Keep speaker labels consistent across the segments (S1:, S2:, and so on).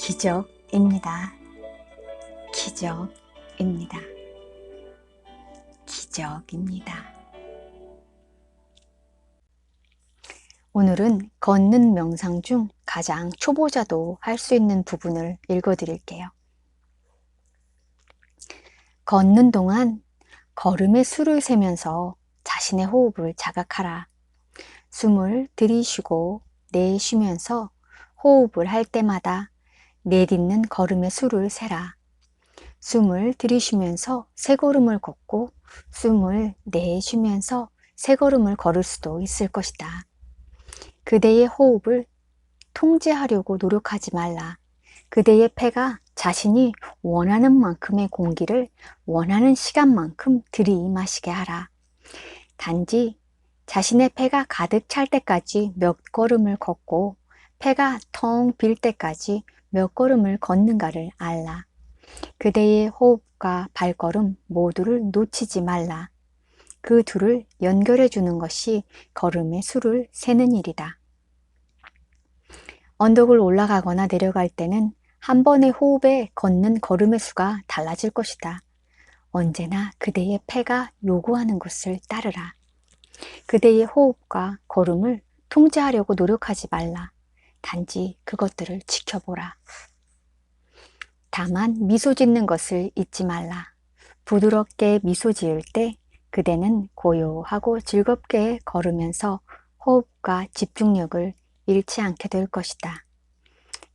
S1: 기적입니다. 기적입니다. 기적입니다. 오늘은 걷는 명상 중 가장 초보자도 할 수 있는 부분을 읽어드릴게요. 걷는 동안 걸음의 수를 세면서 자신의 호흡을 자각하라. 숨을 들이쉬고 내쉬면서 호흡을 할 때마다 내딛는 걸음의 수를 세라. 숨을 들이쉬면서 세 걸음을 걷고 숨을 내쉬면서 세 걸음을 걸을 수도 있을 것이다. 그대의 호흡을 통제하려고 노력하지 말라. 그대의 폐가 자신이 원하는 만큼의 공기를 원하는 시간만큼 들이마시게 하라. 단지 자신의 폐가 가득 찰 때까지 몇 걸음을 걷고 폐가 텅 빌 때까지 몇 걸음을 걷는가를 알라. 그대의 호흡과 발걸음 모두를 놓치지 말라. 그 둘을 연결해 주는 것이 걸음의 수를 세는 일이다. 언덕을 올라가거나 내려갈 때는 한 번의 호흡에 걷는 걸음의 수가 달라질 것이다. 언제나 그대의 폐가 요구하는 것을 따르라. 그대의 호흡과 걸음을 통제하려고 노력하지 말라. 단지 그것들을 지켜보라. 다만 미소 짓는 것을 잊지 말라. 부드럽게 미소 지을 때 그대는 고요하고 즐겁게 걸으면서 호흡과 집중력을 잃지 않게 될 것이다.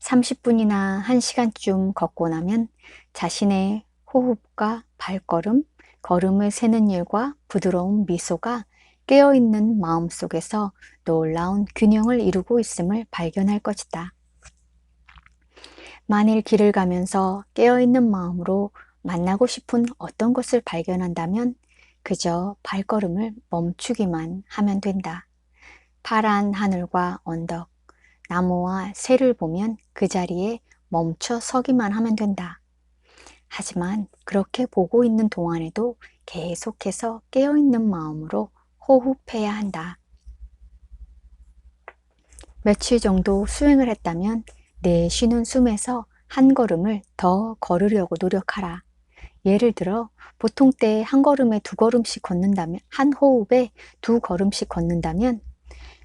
S1: 30분이나 1시간쯤 걷고 나면 자신의 호흡과 발걸음, 걸음을 세는 일과 부드러운 미소가 깨어있는 마음속에서 놀라운 균형을 이루고 있음을 발견할 것이다. 만일 길을 가면서 깨어있는 마음으로 만나고 싶은 어떤 것을 발견한다면 그저 발걸음을 멈추기만 하면 된다. 파란 하늘과 언덕, 나무와 새를 보면 그 자리에 멈춰 서기만 하면 된다. 하지만 그렇게 보고 있는 동안에도 계속해서 깨어있는 마음으로 호흡해야 한다. 며칠 정도 수행을 했다면 내쉬는 숨에서 한 걸음을 더 걸으려고 노력하라. 예를 들어 보통 때 한 걸음에 두 걸음씩 걷는다면, 한 호흡에 두 걸음씩 걷는다면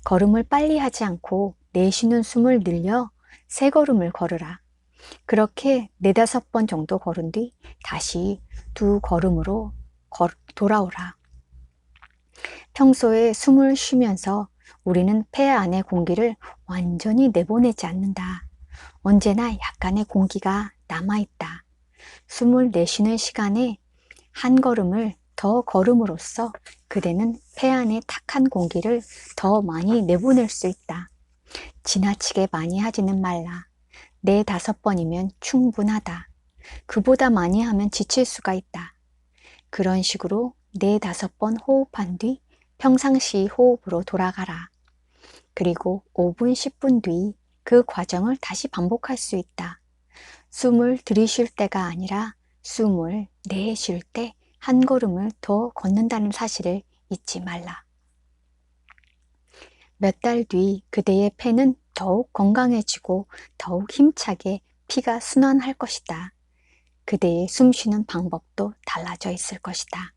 S1: 걸음을 빨리 하지 않고 내쉬는 숨을 늘려 세 걸음을 걸으라. 그렇게 4-5번 정도 걸은 뒤 다시 두 걸음으로 돌아오라. 평소에 숨을 쉬면서 우리는 폐 안의 공기를 완전히 내보내지 않는다. 언제나 약간의 공기가 남아있다. 숨을 내쉬는 시간에 한 걸음을 더 걸음으로써 그대는 폐 안에 탁한 공기를 더 많이 내보낼 수 있다. 지나치게 많이 하지는 말라. 4-5번이면 충분하다. 그보다 많이 하면 지칠 수가 있다. 그런 식으로 4-5번 호흡한 뒤 평상시 호흡으로 돌아가라. 그리고 5분, 10분 뒤 그 과정을 다시 반복할 수 있다. 숨을 들이쉴 때가 아니라 숨을 내쉴 때 한 걸음을 더 걷는다는 사실을 잊지 말라. 몇 달 뒤 그대의 폐는 더욱 건강해지고 더욱 힘차게 피가 순환할 것이다. 그대의 숨쉬는 방법도 달라져 있을 것이다.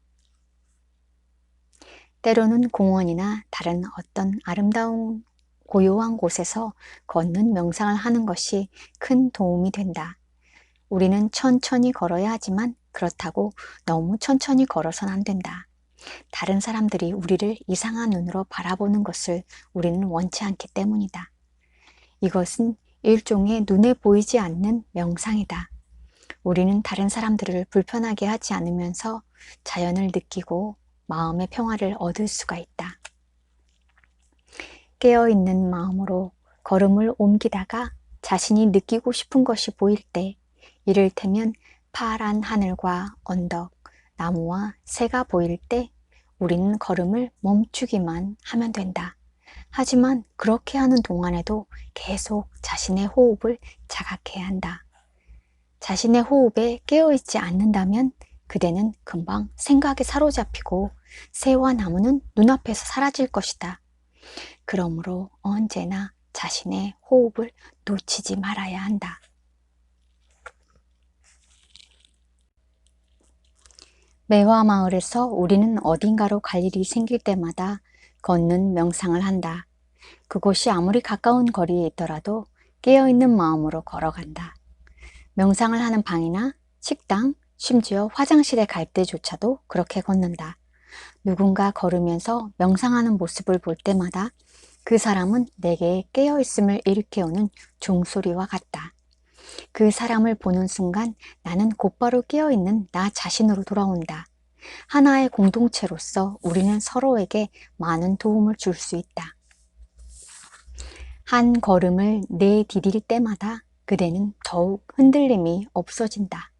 S1: 때로는 공원이나 다른 어떤 아름다운 고요한 곳에서 걷는 명상을 하는 것이 큰 도움이 된다. 우리는 천천히 걸어야 하지만 그렇다고 너무 천천히 걸어서는 안 된다. 다른 사람들이 우리를 이상한 눈으로 바라보는 것을 우리는 원치 않기 때문이다. 이것은 일종의 눈에 보이지 않는 명상이다. 우리는 다른 사람들을 불편하게 하지 않으면서 자연을 느끼고 마음의 평화를 얻을 수가 있다. 깨어있는 마음으로 걸음을 옮기다가 자신이 느끼고 싶은 것이 보일 때, 이를테면 파란 하늘과 언덕, 나무와 새가 보일 때 우리는 걸음을 멈추기만 하면 된다. 하지만 그렇게 하는 동안에도 계속 자신의 호흡을 자각해야 한다. 자신의 호흡에 깨어있지 않는다면 그대는 금방 생각에 사로잡히고 새와 나무는 눈앞에서 사라질 것이다. 그러므로 언제나 자신의 호흡을 놓치지 말아야 한다. 매화 마을에서 우리는 어딘가로 갈 일이 생길 때마다 걷는 명상을 한다. 그곳이 아무리 가까운 거리에 있더라도 깨어있는 마음으로 걸어간다. 명상을 하는 방이나 식당, 심지어 화장실에 갈 때조차도 그렇게 걷는다. 누군가 걸으면서 명상하는 모습을 볼 때마다 그 사람은 내게 깨어있음을 일깨우는 종소리와 같다. 그 사람을 보는 순간 나는 곧바로 깨어있는 나 자신으로 돌아온다. 하나의 공동체로서 우리는 서로에게 많은 도움을 줄 수 있다. 한 걸음을 내디딜 때마다 그대는 더욱 흔들림이 없어진다.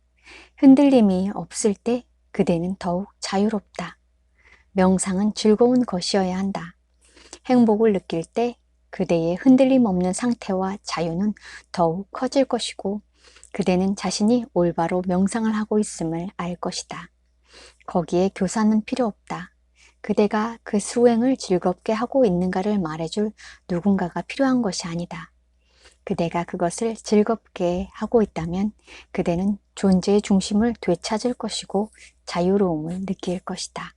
S1: 흔들림이 없을 때 그대는 더욱 자유롭다. 명상은 즐거운 것이어야 한다. 행복을 느낄 때 그대의 흔들림 없는 상태와 자유는 더욱 커질 것이고 그대는 자신이 올바로 명상을 하고 있음을 알 것이다. 거기에 교사는 필요 없다. 그대가 그 수행을 즐겁게 하고 있는가를 말해줄 누군가가 필요한 것이 아니다. 그대가 그것을 즐겁게 하고 있다면 그대는 존재의 중심을 되찾을 것이고 자유로움을 느낄 것이다.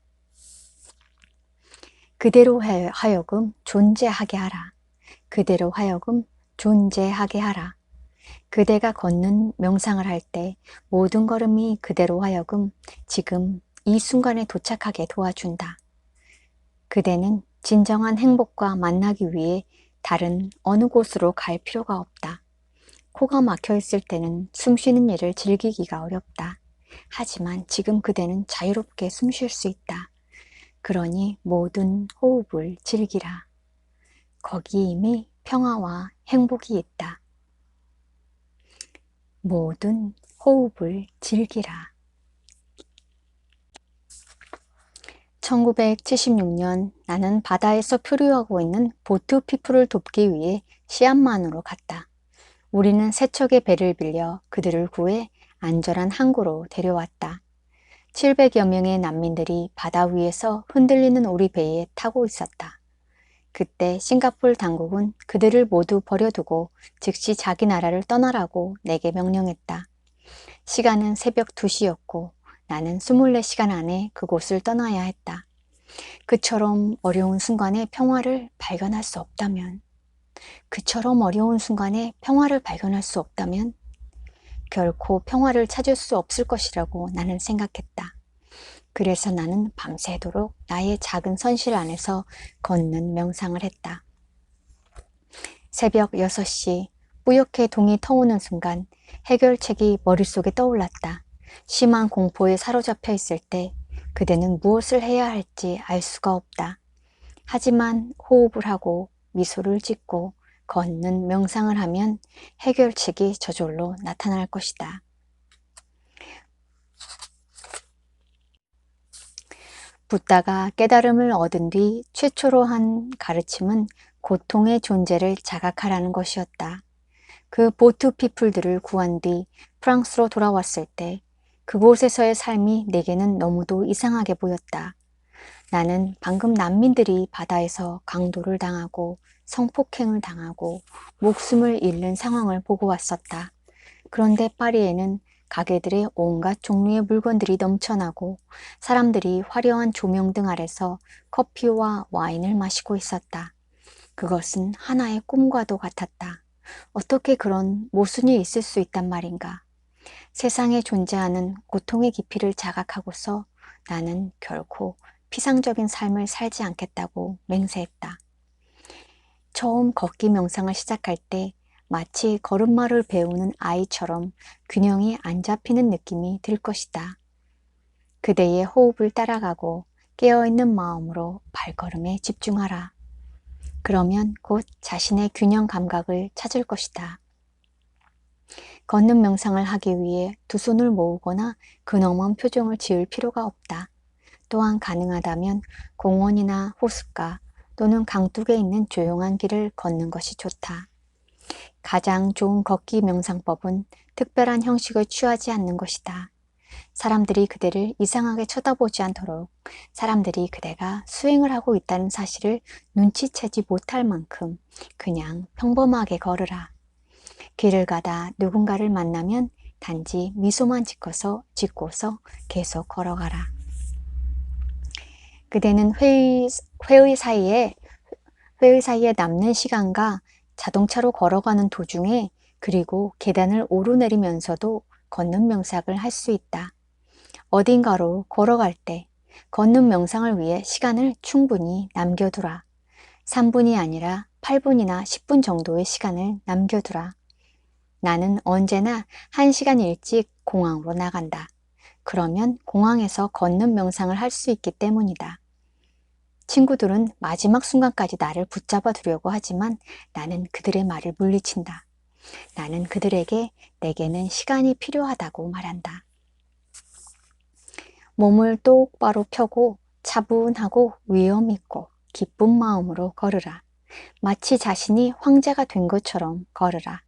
S1: 그대로 하여금 존재하게 하라. 그대로 하여금 존재하게 하라. 그대가 걷는 명상을 할 때 모든 걸음이 그대로 하여금 지금 이 순간에 도착하게 도와준다. 그대는 진정한 행복과 만나기 위해 다른 어느 곳으로 갈 필요가 없다. 코가 막혀 있을 때는 숨 쉬는 일을 즐기기가 어렵다. 하지만 지금 그대는 자유롭게 숨 쉴 수 있다. 그러니 모든 호흡을 즐기라. 거기 이미 평화와 행복이 있다. 모든 호흡을 즐기라. 1976년 나는 바다에서 표류하고 있는 보트 피플을 돕기 위해 시암만으로 갔다. 우리는 세척의 배를 빌려 그들을 구해 안전한 항구로 데려왔다. 700여 명의 난민들이 바다 위에서 흔들리는 우리 배에 타고 있었다. 그때 싱가포르 당국은 그들을 모두 버려두고 즉시 자기 나라를 떠나라고 내게 명령했다. 시간은 새벽 2시였고 나는 24시간 안에 그곳을 떠나야 했다. 그처럼 어려운 순간에 평화를 발견할 수 없다면, 결코 평화를 찾을 수 없을 것이라고 나는 생각했다. 그래서 나는 밤새도록 나의 작은 선실 안에서 걷는 명상을 했다. 새벽 6시 뿌옇게 동이 터오는 순간 해결책이 머릿속에 떠올랐다. 심한 공포에 사로잡혀 있을 때 그대는 무엇을 해야 할지 알 수가 없다. 하지만 호흡을 하고 미소를 짓고 걷는 명상을 하면 해결책이 저절로 나타날 것이다. 붓다가 깨달음을 얻은 뒤 최초로 한 가르침은 고통의 존재를 자각하라는 것이었다. 그 보트 피플들을 구한 뒤 프랑스로 돌아왔을 때 그곳에서의 삶이 내게는 너무도 이상하게 보였다. 나는 방금 난민들이 바다에서 강도를 당하고 성폭행을 당하고 목숨을 잃는 상황을 보고 왔었다. 그런데 파리에는 가게들에 온갖 종류의 물건들이 넘쳐나고 사람들이 화려한 조명등 아래서 커피와 와인을 마시고 있었다. 그것은 하나의 꿈과도 같았다. 어떻게 그런 모순이 있을 수 있단 말인가. 세상에 존재하는 고통의 깊이를 자각하고서 나는 결코 피상적인 삶을 살지 않겠다고 맹세했다. 처음 걷기 명상을 시작할 때 마치 걸음마를 배우는 아이처럼 균형이 안 잡히는 느낌이 들 것이다. 그대의 호흡을 따라가고 깨어있는 마음으로 발걸음에 집중하라. 그러면 곧 자신의 균형 감각을 찾을 것이다. 걷는 명상을 하기 위해 두 손을 모으거나 근엄한 표정을 지을 필요가 없다. 또한 가능하다면 공원이나 호숫가 또는 강둑에 있는 조용한 길을 걷는 것이 좋다. 가장 좋은 걷기 명상법은 특별한 형식을 취하지 않는 것이다. 사람들이 그대를 이상하게 쳐다보지 않도록 사람들이 그대가 수행을 하고 있다는 사실을 눈치채지 못할 만큼 그냥 평범하게 걸으라. 길을 가다 누군가를 만나면 단지 미소만 짓고서 계속 걸어가라. 그대는 회의 사이에 남는 시간과 자동차로 걸어가는 도중에 그리고 계단을 오르내리면서도 걷는 명상을 할 수 있다. 어딘가로 걸어갈 때 걷는 명상을 위해 시간을 충분히 남겨두라. 3분이 아니라 8분이나 10분 정도의 시간을 남겨두라. 나는 언제나 1시간 일찍 공항으로 나간다. 그러면 공항에서 걷는 명상을 할 수 있기 때문이다. 친구들은 마지막 순간까지 나를 붙잡아 두려고 하지만 나는 그들의 말을 물리친다. 나는 그들에게 내게는 시간이 필요하다고 말한다. 몸을 똑바로 펴고 차분하고 위험 있고 기쁜 마음으로 걸으라. 마치 자신이 황제가 된 것처럼 걸으라.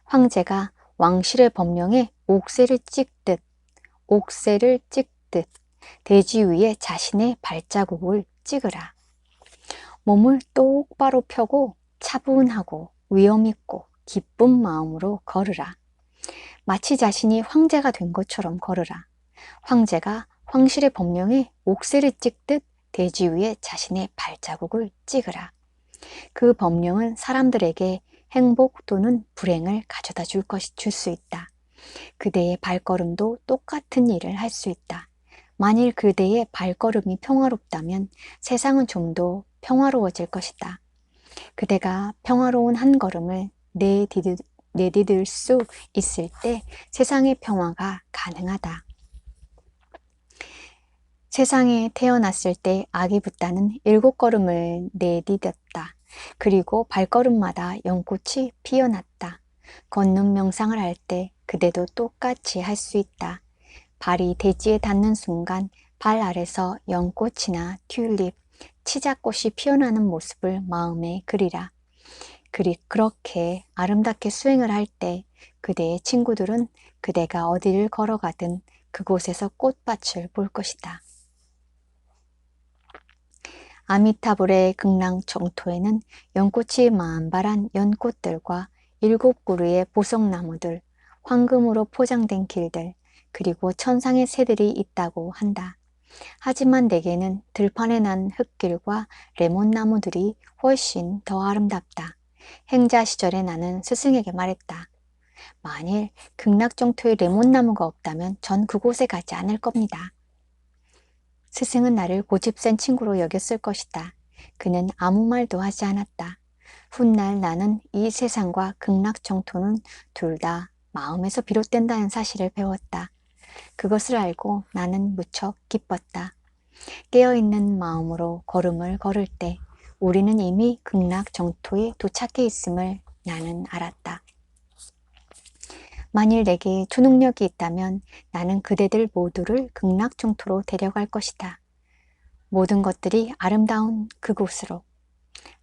S1: 황제가 왕실의 법령에 옥새를 찍듯 대지 위에 자신의 발자국을 찍으라. 몸을 똑바로 펴고 차분하고 위험 있고 기쁜 마음으로 걸으라. 마치 자신이 황제가 된 것처럼 걸으라. 황제가 황실의 법령에 옥새를 찍듯 대지 위에 자신의 발자국을 찍으라. 그 법령은 사람들에게 행복 또는 불행을 가져다 줄 수 있다. 그대의 발걸음도 똑같은 일을 할 수 있다. 만일 그대의 발걸음이 평화롭다면 세상은 좀 더 평화로워질 것이다. 그대가 평화로운 한 걸음을 내디딜 수 있을 때 세상의 평화가 가능하다. 세상에 태어났을 때 아기 붓다는 7걸음을 내디뎠다. 그리고 발걸음마다 연꽃이 피어났다. 걷는 명상을 할 때 그대도 똑같이 할 수 있다. 발이 대지에 닿는 순간 발 아래서 연꽃이나 튤립, 치자꽃이 피어나는 모습을 마음에 그리라. 그렇게 아름답게 수행을 할 때 그대의 친구들은 그대가 어디를 걸어가든 그곳에서 꽃밭을 볼 것이다. 아미타불의 극락정토에는 연꽃이 만발한 연꽃들과 7그루의 보석나무들, 황금으로 포장된 길들, 그리고 천상의 새들이 있다고 한다. 하지만 내게는 들판에 난 흙길과 레몬나무들이 훨씬 더 아름답다. 행자 시절에 나는 스승에게 말했다. 만일 극락정토에 레몬나무가 없다면 전 그곳에 가지 않을 겁니다. 스승은 나를 고집센 친구로 여겼을 것이다. 그는 아무 말도 하지 않았다. 훗날 나는 이 세상과 극락정토는 둘 다 마음에서 비롯된다는 사실을 배웠다. 그것을 알고 나는 무척 기뻤다. 깨어있는 마음으로 걸음을 걸을 때 우리는 이미 극락정토에 도착해 있음을 나는 알았다. 만일 내게 초능력이 있다면 나는 그대들 모두를 극락정토로 데려갈 것이다. 모든 것들이 아름다운 그곳으로.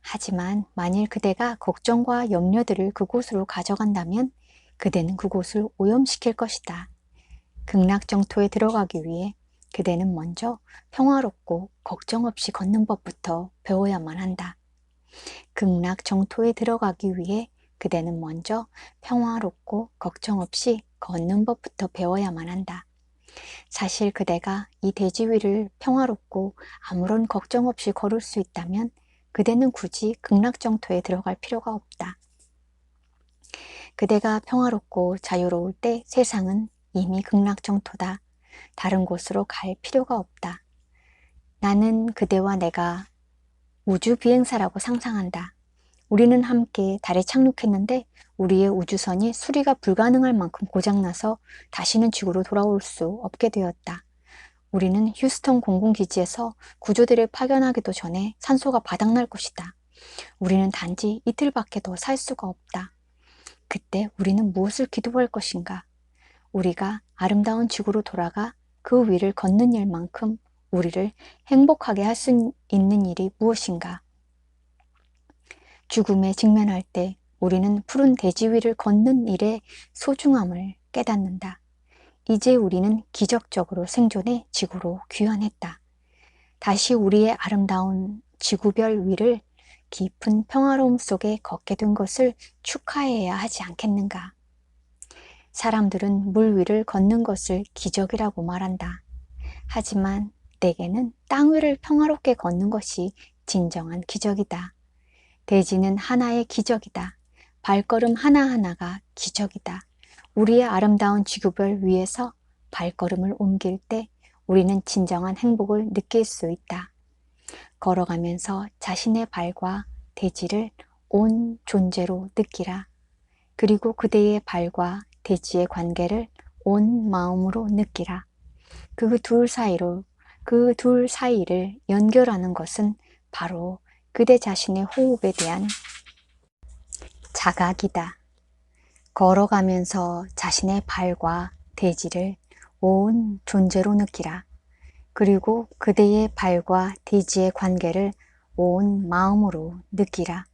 S1: 하지만 만일 그대가 걱정과 염려들을 그곳으로 가져간다면 그대는 그곳을 오염시킬 것이다. 극락정토에 들어가기 위해 그대는 먼저 평화롭고 걱정 없이 걷는 법부터 배워야만 한다. 극락정토에 들어가기 위해 그대는 먼저 평화롭고 걱정 없이 걷는 법부터 배워야만 한다. 사실 그대가 이 대지 위를 평화롭고 아무런 걱정 없이 걸을 수 있다면 그대는 굳이 극락정토에 들어갈 필요가 없다. 그대가 평화롭고 자유로울 때 세상은 이미 극락정토다. 다른 곳으로 갈 필요가 없다. 나는 그대와 내가 우주 비행사라고 상상한다. 우리는 함께 달에 착륙했는데 우리의 우주선이 수리가 불가능할 만큼 고장나서 다시는 지구로 돌아올 수 없게 되었다. 우리는 휴스턴 공군기지에서 구조대를 파견하기도 전에 산소가 바닥날 것이다. 우리는 단지 이틀밖에 더 살 수가 없다. 그때 우리는 무엇을 기도할 것인가? 우리가 아름다운 지구로 돌아가 그 위를 걷는 일만큼 우리를 행복하게 할 수 있는 일이 무엇인가? 죽음에 직면할 때 우리는 푸른 대지 위를 걷는 일의 소중함을 깨닫는다. 이제 우리는 기적적으로 생존해 지구로 귀환했다. 다시 우리의 아름다운 지구별 위를 깊은 평화로움 속에 걷게 된 것을 축하해야 하지 않겠는가? 사람들은 물 위를 걷는 것을 기적이라고 말한다. 하지만 멧돼지는 땅 위를 평화롭게 걷는 것이 진정한 기적이다. 돼지는 하나의 기적이다. 발걸음 하나하나가 기적이다. 우리의 아름다운 지구별 위에서 발걸음을 옮길 때 우리는 진정한 행복을 느낄 수 있다. 걸어가면서 자신의 발과 대지를 온 존재로 느끼라. 그리고 그대의 발과 대지의 관계를 온 마음으로 느끼라. 그 둘 사이를 연결하는 것은 바로 그대 자신의 호흡에 대한 자각이다. 걸어가면서 자신의 발과 대지를 온 존재로 느끼라. 그리고 그대의 발과 대지의 관계를 온 마음으로 느끼라.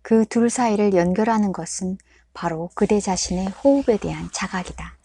S1: 그 둘 사이를 연결하는 것은 바로 그대 자신의 호흡에 대한 자각이다.